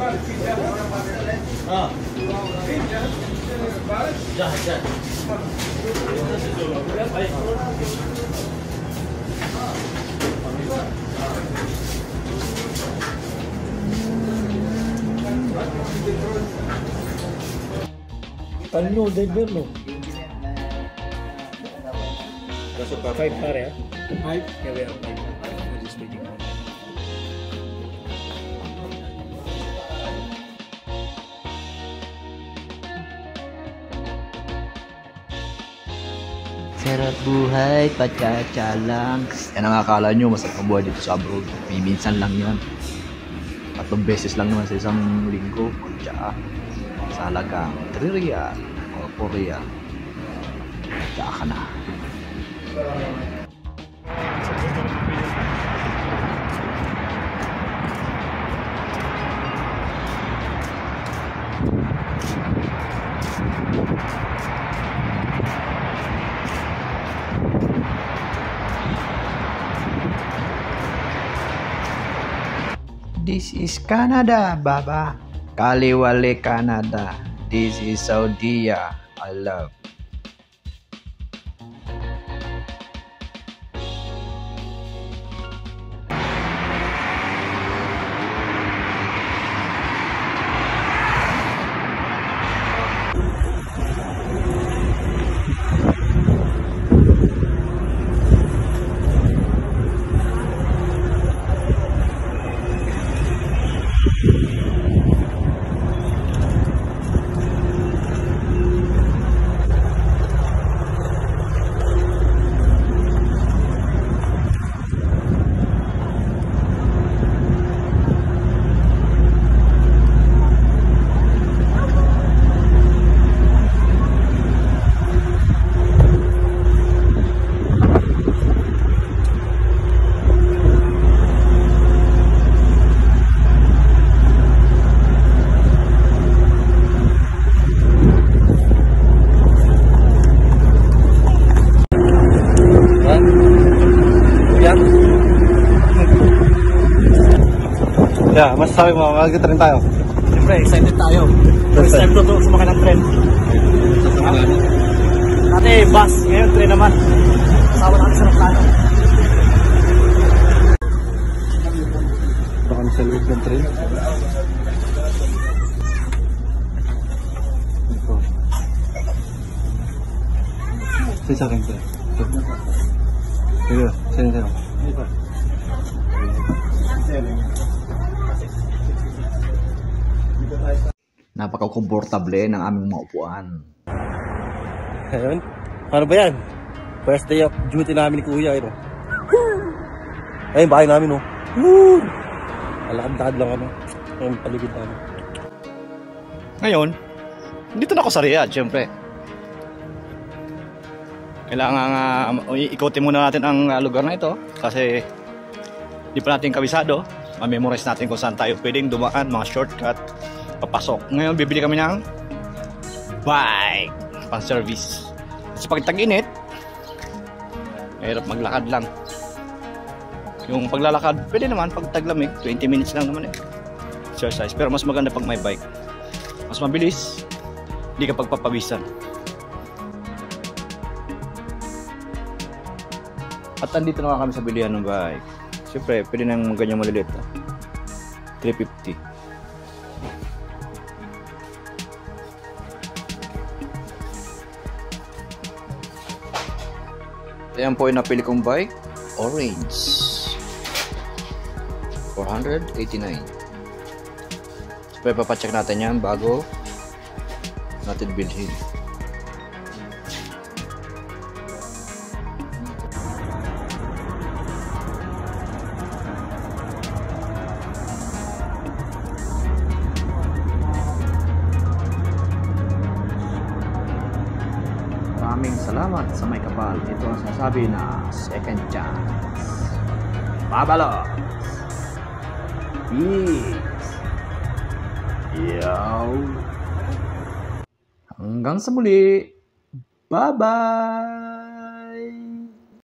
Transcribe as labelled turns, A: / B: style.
A: Ah. Jah, jah.
B: Ano, driver no? 5 pare ha? 5? Yeah, we have 5. We're just waiting for that.
C: Sarap buhay, pachacha lang. Yan ang akala nyo, masarap ang buhay dito sa abroad. Minsan lang yan. 3 beses lang naman sa isang linggo. Tsaka sa halagang 3 riyal o 4 riyal. Tsaka ka na. This is Canada, Baba. Kaliwale, Canada. This is Saudi. I love.
A: Yeah, masasabi mo, mag-train tayo.
B: Siyempre, excited tayo. First time to sumakay ng tren. Dati bus, ngayon tren naman. Kasama natin sa plano.
A: Baka kami sa loob ng train. Ito. Saan sa akin ito? Ito. Saan ito? Ito.
C: Napaka-komportable ng aming mga upuan.
A: Ayun. Ano ba yan? First day of duty namin ni Kuya. Ayun, bahay namin oh. Alakad-lakad lang kami. Ayun, paligid namin.
C: Ngayon, dito na ako sa Riyadh, syempre. Kailangan ikutin muna natin ang lugar na ito kasi di pa natin kabisado. Ma-memorize natin kung saan tayo pwedeng dumaan, mga shortcut, papasok. Ngayon, bibili kami ng bike pang service. Kasi pag tag-init, mahirap maglakad lang. Yung paglalakad, pwede naman pag taglamig, 20 minutes lang naman eh. Exercise. Pero mas maganda pag may bike. Mas mabilis, hindi ka pagpapawisan. At andito na kami sa bilihan ng bike. Siyempre, pwede nang ganyan maliliit. 350. Ayan po yung napili kong bike. Orange. 489. Siyempre, papacheck natin yan bago natin bilhin. Maraming salamat sa may kapal. Ito ang sasabi na second chance. Babalos! Peace! Yo! Hanggang sa muli! Bye-bye!